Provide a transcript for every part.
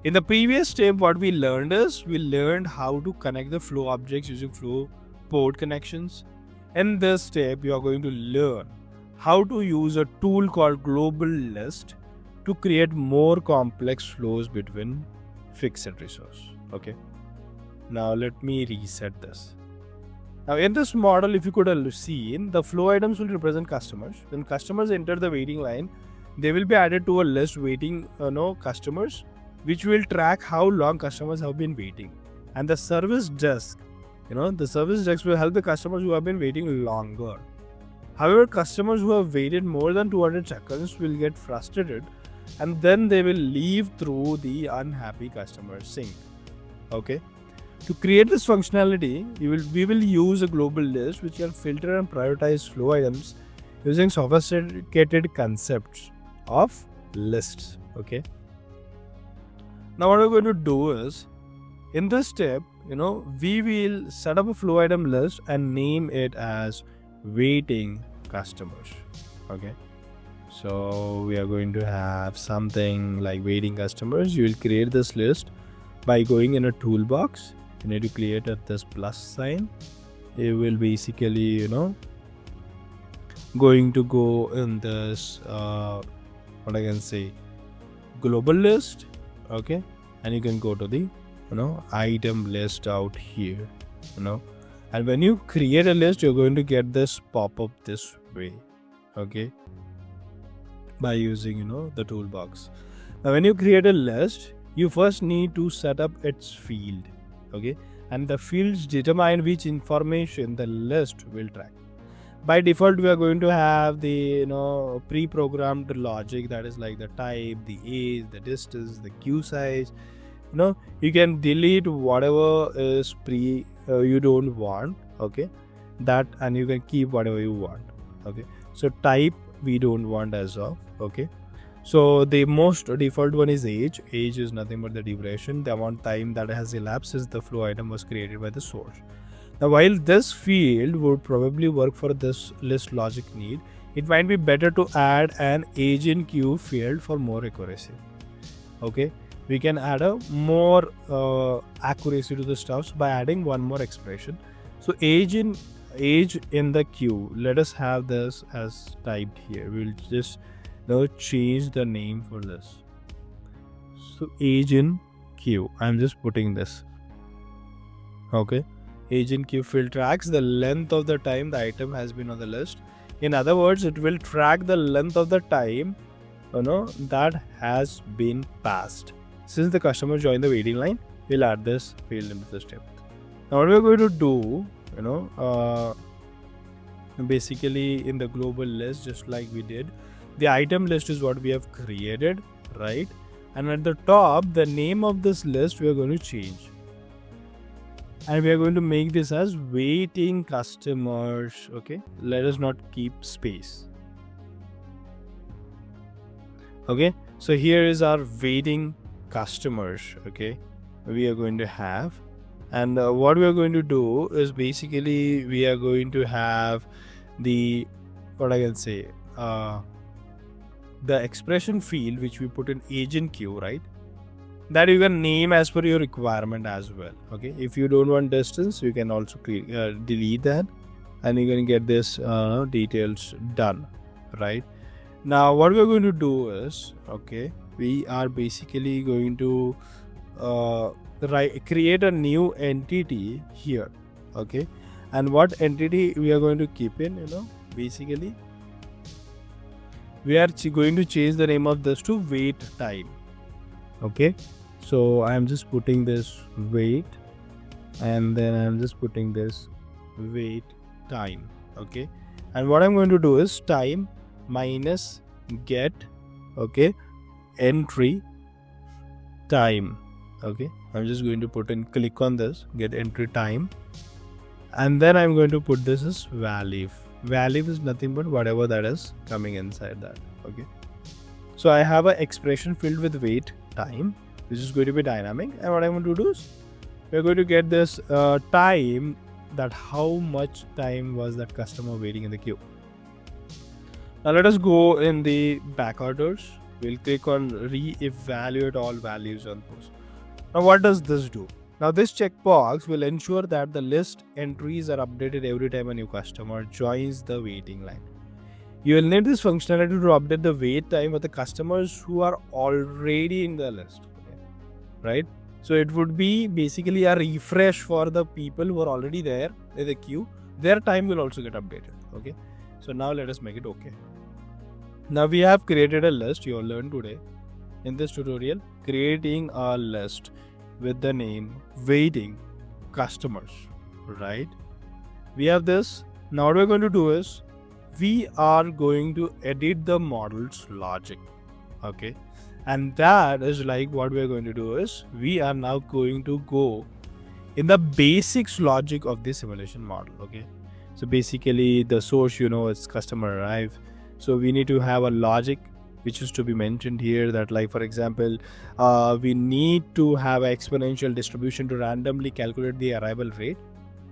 In the previous step, what we learned is we learned how to connect the flow objects using flow port connections. In this step, you are going to learn how to use a tool called global list to create more complex flows between fixed resource. Okay. Now let me reset this. Now in this model, if you could have seen, the flow items will represent customers. When customers enter the waiting line, they will be added to a list waiting customers, which will track how long customers have been waiting. And the service desk, the service desk will help the customers who have been waiting longer. However, customers who have waited more than 200 seconds will get frustrated and then they will leave through the unhappy customer sink. Okay. To create this functionality, we will use a global list which can filter and prioritize flow items using sophisticated concepts of lists. Okay. Now what we're going to do is, in this step, we will set up a flow item list and name it as waiting customers. Okay. So we are going to have something like waiting customers. You will create this list by going in a toolbox. You need to create this plus sign. It will basically, going to go in this, global list. Okay. And you can go to the, item list out here, and when you create a list, you're going to get this pop up this way. Okay. By using, the toolbox. Now, when you create a list, you first need to set up its field. Okay, and the fields determine which information the list will track. By default, we are going to have the pre-programmed logic, that is like the type, the age, the distance, the queue size. You can delete whatever is you don't want. Okay, that, and you can keep whatever you want. Okay, so type we don't want as of. Okay. So the most default one is age. Age is nothing but the duration, the amount of time that has elapsed since the flow item was created by the source. Now, while this field would probably work for this list logic need, it might be better to add an age in queue field for more accuracy. Okay, we can add a more accuracy to the stuffs by adding one more expression. So age in the queue, let us have this as typed here. We'll just change the name for this. So age in queue, I'm just putting this. Okay, age in queue field tracks the length of the time the item has been on the list. In other words, it will track the length of the time that has been passed since the customer joined the waiting line. We'll add this field into the step. Now what we're going to do, basically in the global list, just like we did, the item list is what we have created, right? And at the top, the name of this list we are going to change. And we are going to make this as waiting customers. Okay. Let us not keep space. Okay. So here is our waiting customers. Okay. We are going to have. And what we are going to do is basically we are going to have the, the expression field which we put in age in queue, right? That you can name as per your requirement as well. Okay, if you don't want distance, you can also delete that, and you can get this details done. Right now, what we're going to do is, okay, we are basically going to create a new entity here. Okay, and what entity we are going to keep in, basically we are going to change the name of this to wait time. Okay, so I'm just putting this wait, and then I'm just putting this wait time. Okay, and what I'm going to do is time minus get, okay, entry time. Okay, I'm just going to click on this, get entry time, and then I'm going to put this as value. Value is nothing but whatever that is coming inside that. Okay, so I have an expression filled with wait time, which is going to be dynamic, and what I'm going to do is we're going to get this time, that how much time was that customer waiting in the queue. Now let us go in the back orders. We'll click on re-evaluate all values on post. Now what does this do? Now this checkbox will ensure that the list entries are updated every time a new customer joins the waiting line. You will need this functionality to update the wait time of the customers who are already in the list, okay? Right? So it would be basically a refresh for the people who are already there in the queue. Their time will also get updated, okay? So now let us make it okay. Now we have created a list. You will learn today in this tutorial creating a list with the name waiting customers, right? We have this. Now what we're going to do is we are going to edit the model's logic, okay? And that is like what we're going to do is we are now going to go in the basics logic of this simulation model, okay? So basically the source, it's customer arrive. So we need to have a logic which is to be mentioned here, that like for example, we need to have an exponential distribution to randomly calculate the arrival rate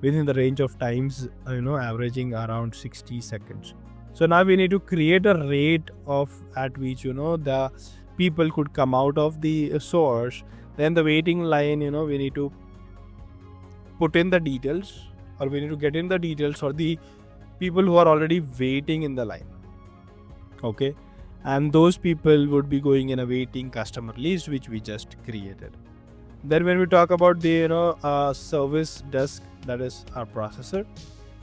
within the range of times, averaging around 60 seconds. So now we need to create a rate of at which, the people could come out of the source. Then the waiting line, we need to put in the details, or we need to get in the details for the people who are already waiting in the line, okay? And those people would be going in a waiting customer list which we just created. Then when we talk about the service desk, that is our processor,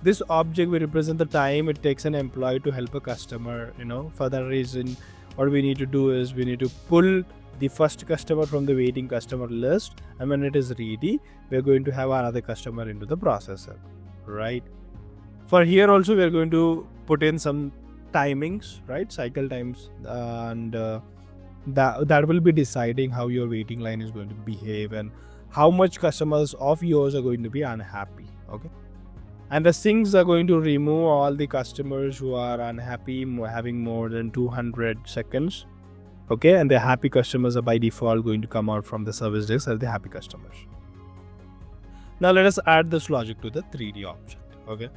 this object will represent the time it takes an employee to help a customer. For that reason, what we need to do is we need to pull the first customer from the waiting customer list, and when it is ready, we're going to have another customer into the processor, right? For here also we're going to put in some timings, right? Cycle times, and that will be deciding how your waiting line is going to behave and how much customers of yours are going to be unhappy, okay? And the sinks are going to remove all the customers who are unhappy, having more than 200 seconds, okay? And the happy customers are by default going to come out from the service desk as the happy customers. Now let us add this logic to the 3D object, okay?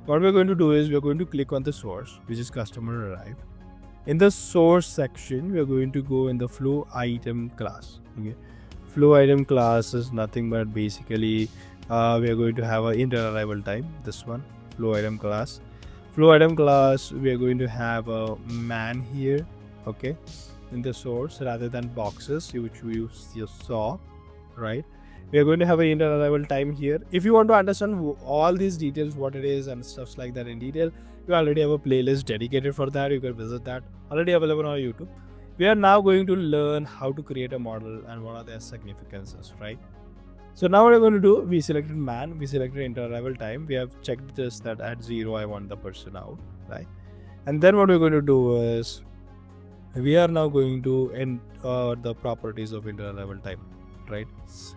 What we're going to do is we're going to click on the source, which is customer arrive. In the source section, we're going to go in the flow item class, okay? Flow item class is nothing but basically we are going to have an inter arrival time, this one, flow item class. Flow item class, we are going to have a man here, okay, in the source rather than boxes, which we just saw, right? We are going to have an inter arrival time here. If you want to understand all these details, what it is and stuff like that in detail, you already have a playlist dedicated for that. You can visit that, already available on YouTube. We are now going to learn how to create a model and what are their significances, right? So now what we're going to do, we selected man, we selected inter-arrival time. We have checked this that at 0, I want the person out, right? And then what we're going to do is we are now going to enter the properties of inter-arrival time, right?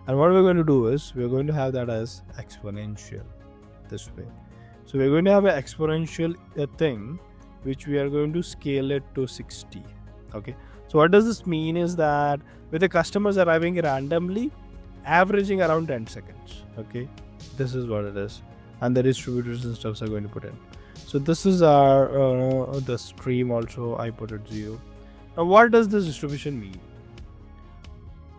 And what we're going to do is we're going to have that as exponential this way. So we're going to have an exponential thing which we are going to scale it to 60, okay? So what does this mean is that with the customers arriving randomly, averaging around 10 seconds, okay? This is what it is, and the distributors and stuffs are going to put in. So this is our the stream also, I put it 0. Now what does this distribution mean?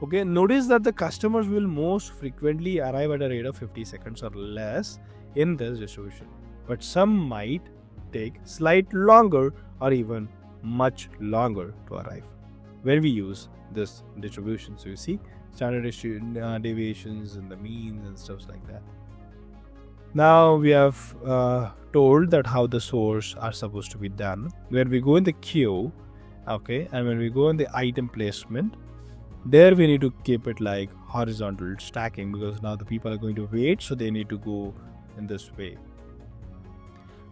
Okay, notice that the customers will most frequently arrive at a rate of 50 seconds or less in this distribution, but some might take slight longer or even much longer to arrive when we use this distribution. So you see standard deviations and the means and stuff like that. Now we have told that how the source are supposed to be done. When we go in the queue, okay, and when we go in the item placement, there we need to keep it like horizontal stacking, because now the people are going to wait, so they need to go in this way.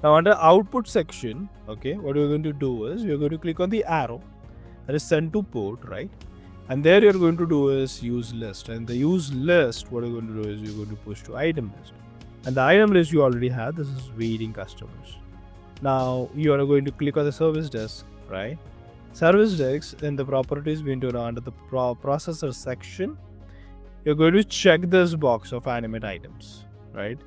Now under output section, okay, what we're going to do is we're going to click on the arrow that is send to port, right? And there you're going to do is use list, and the use list, what you're going to do is you're going to push to item list, and the item list you already have. This is waiting customers. Now you are going to click on the service desk, right? Service desk, in the properties window under the processor section, you're going to check this box of animate items, right?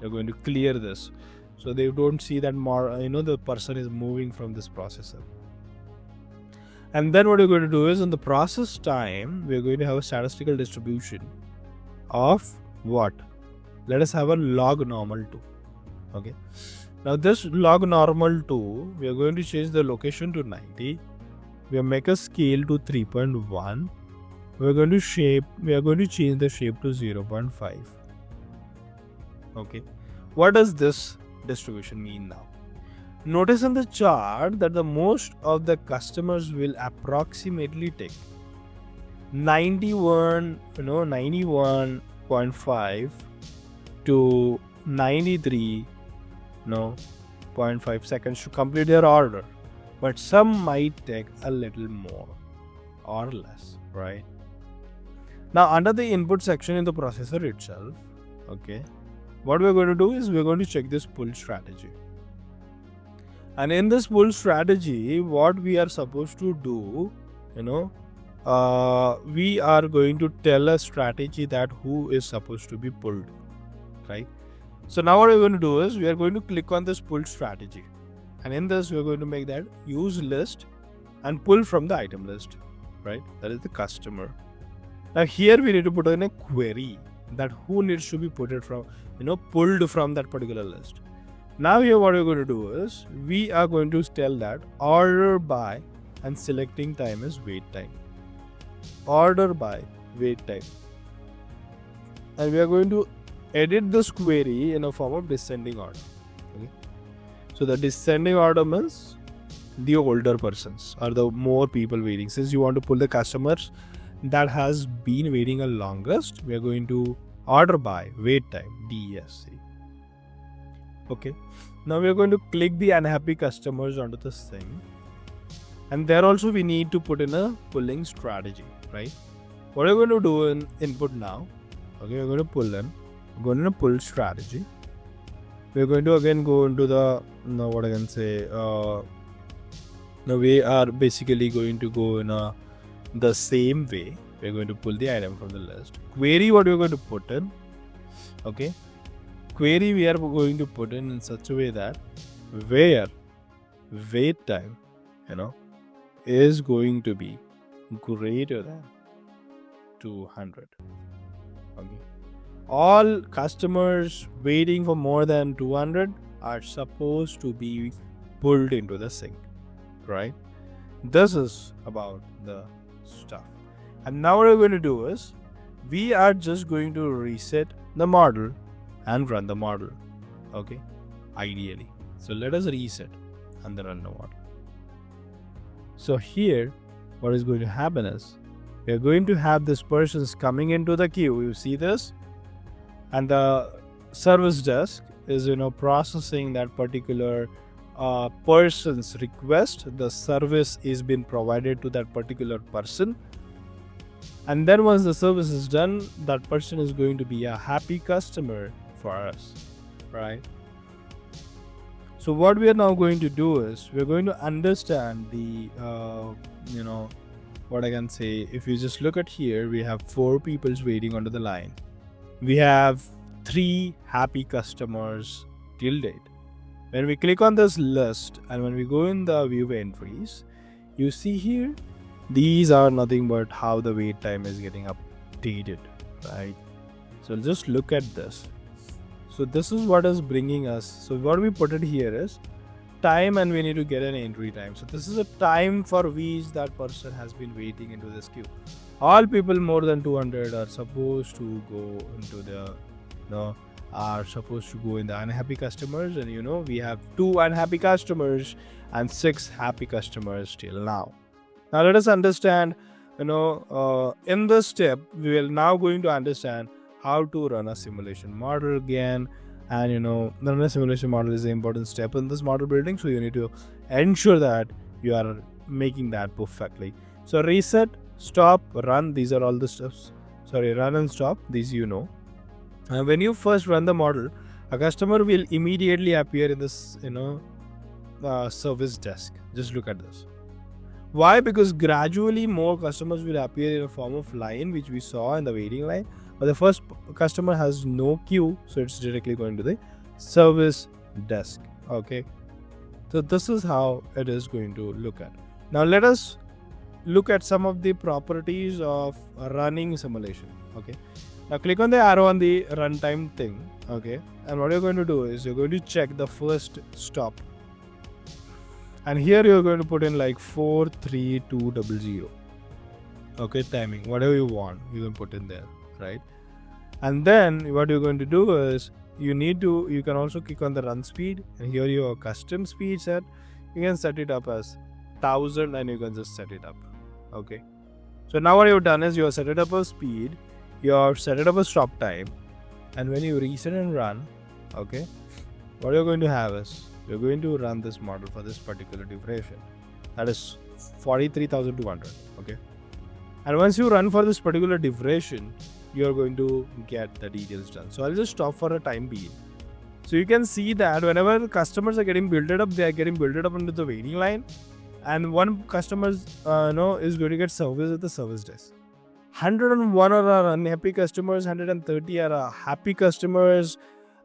You're going to clear this so they don't see that more, the person is moving from this processor. And then what we're going to do is in the process time, we're going to have a statistical distribution of what? Let us have a log normal 2. Okay. Now this log normal 2, we are going to change the location to 90. We will make a scale to 3.1. We are going to change the shape to 0.5. Okay. What does this distribution mean now? Notice in the chart that the most of the customers will approximately take 91.5 to 93.5 seconds to complete their order, but some might take a little more or less, right? Now under the input section in the processor itself, okay, what we're going to do is we're going to check this pull strategy. And in this pull strategy, what we are supposed to do, we are going to tell a strategy that who is supposed to be pulled, right? So now what we're going to do is we are going to click on this pull strategy. And in this, we're going to make that use list and pull from the item list, right? That is the customer. Now here we need to put in a query that who needs to be pulled from that particular list. Now here what we're going to do is we are going to tell that order by and selecting time is wait time. Order by wait time. And we are going to edit this query in a form of descending order. Okay? So the descending order means the older persons or the more people waiting. Since you want to pull the customers that has been waiting the longest, we are going to order by wait time DSC. Okay, now we are going to click the unhappy customers onto this thing, and there also we need to put in a pulling strategy, right? What are we going to do in input now? Okay, we're going to pull in, we're going to pull strategy. We're going to again go into the we are basically going to go in the same way. We're going to pull the item from the list. Query, what we're going to put in, okay? Query we are going to put in such a way that where wait time is going to be greater than 200. Okay, all customers waiting for more than 200 are supposed to be pulled into the sync, right? This is about the stuff. And now what we're going to do is we are just going to reset the model and run the model, okay, ideally. So let us reset and then run the model. So here what is going to happen is we are going to have this persons coming into the queue. You see this, and the service desk is processing that particular person's request. The service is being provided to that particular person, and then once the service is done, that person is going to be a happy customer for us, right? So what we are now going to do is we're going to understand the what I can say. If you just look at here, we have 4 people waiting onto the line. We have 3 happy customers till date. When we click on this list and when we go in the view entries, you see here these are nothing but how the wait time is getting updated, right? So just look at this. So this is what is bringing us. So what we put it here is time, and we need to get an entry time. So this is a time for which that person has been waiting into this queue. All people more than 200 are supposed to go into the are supposed to go in the unhappy customers, and we have 2 unhappy customers and 6 happy customers till now. Now let us understand, in this step we will now going to understand how to run a simulation model again. And run a simulation model is an important step in this model building, so you need to ensure that you are making that perfectly. So reset, stop, run, these are all the steps. Run and stop, these and when you first run the model, a customer will immediately appear in this service desk. Just look at this. Why? Because gradually more customers will appear in a form of line, which we saw in the waiting line. But the first customer has no queue, so it's directly going to the service desk. Okay, so this is how it is going to look at. Now let us look at some of the properties of running simulation. Okay, now click on the arrow on the runtime thing. Okay, and what you're going to do is you're going to check the first stop, and here you're going to put in like 43200. Okay, timing, whatever you want, you can put in there, right? And then what you're going to do is you can also click on the run speed, and here your custom speed set. You can set it up as 1000 and you can just set it up. Okay, so now what you've done is you have set it up a speed, you have set it up a stop time, and when you reset and run, okay, what you're going to have is you're going to run this model for this particular duration, that is 43,200. Okay, and once you run for this particular duration, you're going to get the details done. So I'll just stop for a time being. So you can see that whenever the customers are getting built up, they are getting built up into the waiting line, and one customer is going to get service at the service desk. 101 are unhappy customers, 130 are happy customers,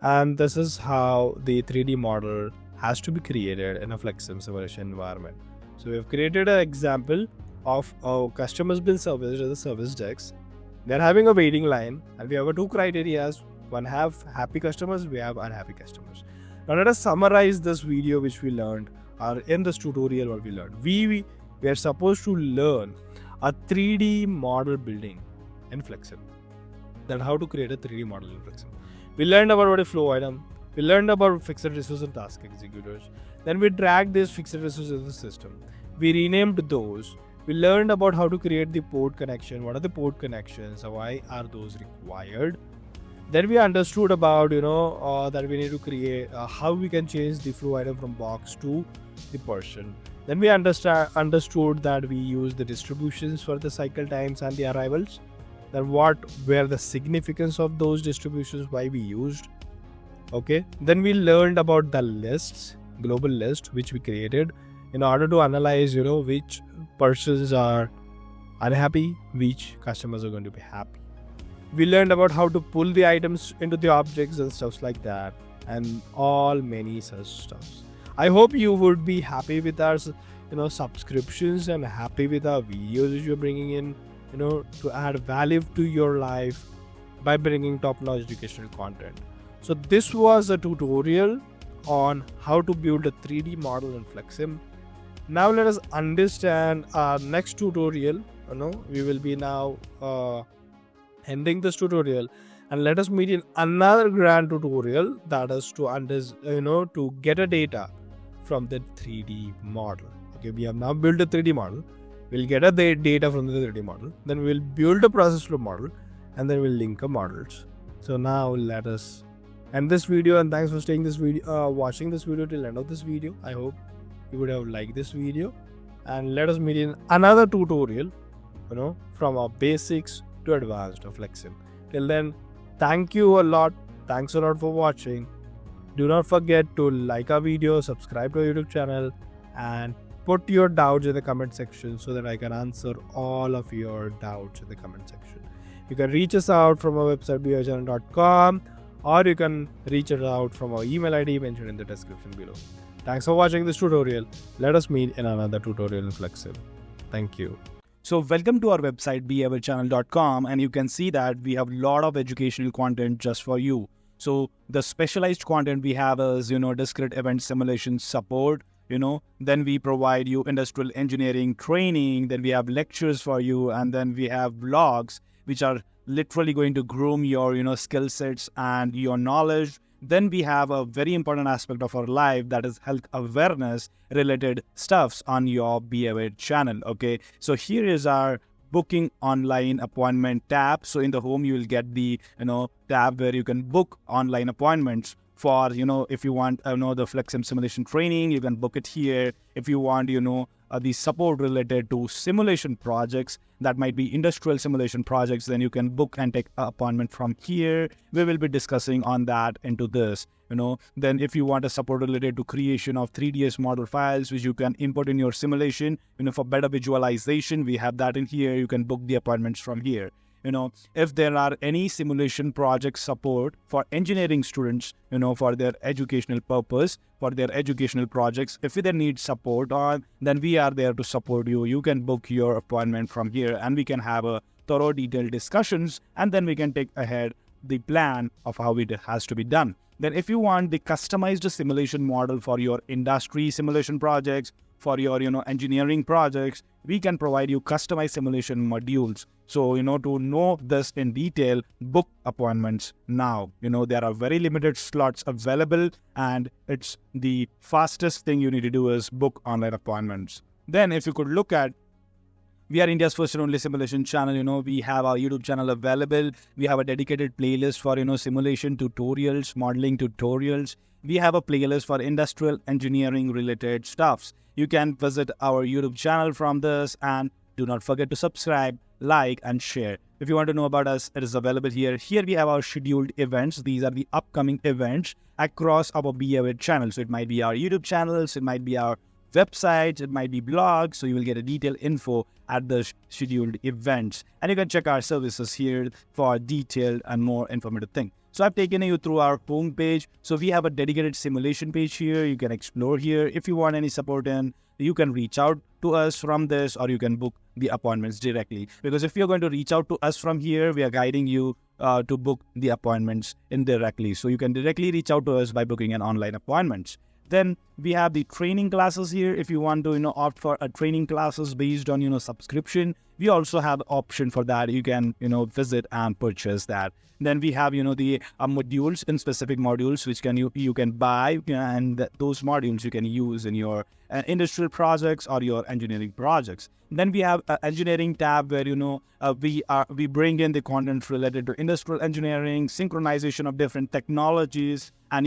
and this is how the 3D model has to be created in a Flexsim simulation environment. So we have created an example of a customer's been serviced at the service desk. They're having a waiting line, and we have two criteria. One have happy customers, we have unhappy customers. Now let us summarize this video which we learned, or in this tutorial what we learned. We are supposed to learn a 3D model building in Flexsim. Then how to create a 3D model in Flexsim. We learned about what a flow item. We learned about fixed resource and task executors. Then we dragged these fixed resources in the system. We renamed those. We learned about how to create the port connection. What are the port connections? Why are those required? Then we understood about that we need to create how we can change the flow item from box to the person. Then we understood that we use the distributions for the cycle times and the arrivals. Then what were the significance of those distributions, why we used. Okay. Then we learned about the lists, global list which we created in order to analyze which persons are unhappy, which customers are going to be happy. We learned about how to pull the items into the objects and stuff like that, and all many such stuffs. I hope you would be happy with our subscriptions and happy with our videos which you're bringing in to add value to your life by bringing top-notch educational content. So this was a tutorial on how to build a 3D model in Flexsim. Now let us understand our next tutorial. We will be now ending this tutorial, and let us meet in another grand tutorial, that is to get a data from the 3D model. Okay, we have now built a 3D model. We'll get a data from the 3D model. Then we'll build a process flow model, and then we'll link our models. So now let us end this video, and thanks for watching this video till end of this video. I hope you would have liked this video, and let us meet in another tutorial from our basics to advanced of Flexsim. Till then, thank you a lot. Thanks a lot for watching. Do not forget to like our video, subscribe to our YouTube channel, and put your doubts in the comment section so that I can answer all of your doubts in the comment section. You can reach us out from our website beawarechannel.com, or you can reach us out from our email ID mentioned in the description below. Thanks for watching this tutorial. Let us meet in another tutorial in Flexsim. Thank you. So welcome to our website beawarechannel.com, and you can see that we have a lot of educational content just for you. So the specialized content we have is, discrete event simulation support, then we provide you industrial engineering training, then we have lectures for you, and then we have vlogs, which are literally going to groom your, skill sets and your knowledge. Then we have a very important aspect of our life, that is health awareness related stuffs on your Be Aware channel. Okay, so here is our booking online appointment tab. So in the home, you will get the tab where you can book online appointments for if you want the Flexsim simulation training, you can book it here. If you want the support related to simulation projects, that might be industrial simulation projects, then you can book and take an appointment from here. We will be discussing on that into this. Then if you want a support related to creation of 3ds model files which you can import in your simulation, for better visualization, we have that in here. You can book the appointments from here. if there are any simulation project support for engineering students, for their educational purpose, for their educational projects, if they need support on, then we are there to support you. You can book your appointment from here and we can have a thorough detailed discussions, and then we can take ahead the plan of how it has to be done. Then if you want the customized simulation model for your industry simulation projects, for your engineering projects, we can provide you customized simulation modules. So to know this in detail, book appointments now. There are very limited slots available, and it's the fastest thing you need to do is book online appointments. Then if you could look at, we are India's first and only simulation channel. We have our YouTube channel available. We have a dedicated playlist for, simulation tutorials, modeling tutorials. We have a playlist for industrial engineering related stuffs. You can visit our YouTube channel from this, and do not forget to subscribe, like, and share. If you want to know about us, it is available here. Here we have our scheduled events. These are the upcoming events across our Be channel. So it might be our YouTube channels, it might be our websites, it might be blogs, so you will get a detailed info at the scheduled events. And you can check our services here for detailed and more informative thing. So I've taken you through our home page. So we have a dedicated simulation page here. You can explore here. If you want any support in, you can reach out to us from this, or you can book the appointments directly. Because if you're going to reach out to us from here, we are guiding you to book the appointments indirectly. So you can directly reach out to us by booking an online appointment. Then we have the training classes here. If you want to, opt for a training classes based on, subscription, we also have option for that. You can, visit and purchase that. Then we have, the modules and specific modules, which you can buy, and those modules you can use in your industrial projects or your engineering projects. Then we have an engineering tab where, we bring in the content related to industrial engineering, synchronization of different technologies, and,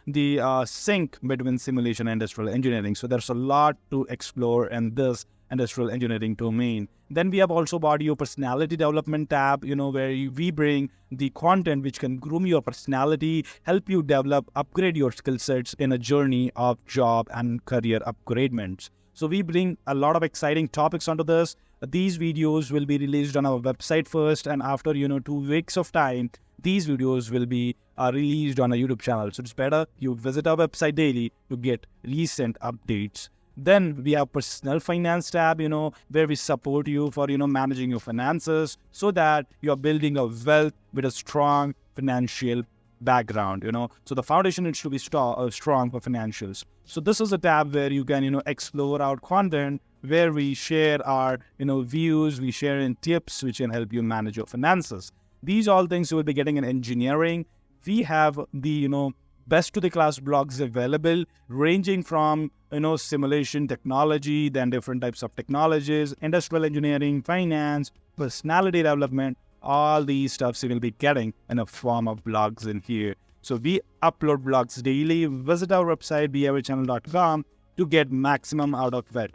the sync between simulation and industrial engineering. So there's a lot to explore in this industrial engineering domain. Then we have also bought your personality development tab, where we bring the content which can groom your personality, help you develop, upgrade your skill sets in a journey of job and career upgradements. So we bring a lot of exciting topics onto this. These videos will be released on our website first, and after 2 weeks of time, these videos will be released on our YouTube channel. So it's better you visit our website daily to get recent updates. Then we have personal finance tab, where we support you for, managing your finances so that you're building a wealth with a strong financial background, So the foundation needs to be strong for financials. So this is a tab where you can, explore our content, where we share our, views, we share in tips which can help you manage your finances. These all things you will be getting in engineering. We have the, best to the class blogs available, ranging from, simulation technology, then different types of technologies, industrial engineering, finance, personality development. All these stuffs you will be getting in a form of blogs in here. So we upload blogs daily. Visit our website, beawarechannel.com, to get maximum out of it.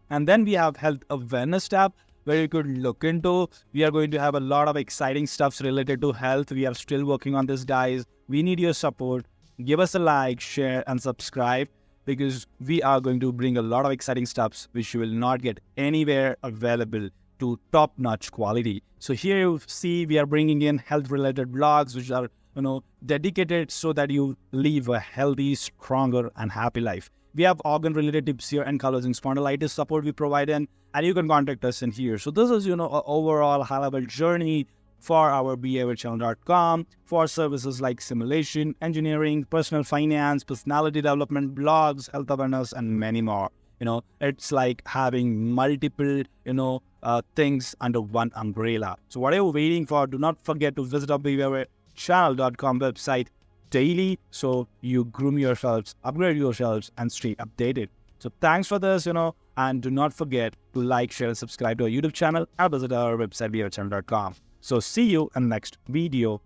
And then we have health awareness tab, where you could look into. We are going to have a lot of exciting stuffs related to health. We are still working on this, guys. We need your support. Give us a like, share, and subscribe, because we are going to bring a lot of exciting stuffs which you will not get anywhere available to top-notch quality. So here you see we are bringing in health-related blogs which are, dedicated so that you live a healthy, stronger, and happy life. We have organ-related tips here, ankylosing spondylitis support we provide in, and you can contact us in here. So this is, an overall high-level journey for our beawarechannel.com for services like simulation, engineering, personal finance, personality development, blogs, health awareness, and many more. It's like having multiple, things under one umbrella. So what are you waiting for? Do not forget to visit our beawarechannel.com website daily, so you groom yourselves, upgrade yourselves, and stay updated. So thanks for this, and do not forget to like, share, and subscribe to our YouTube channel, and visit our website, beawarechannel.com. So see you in the next video.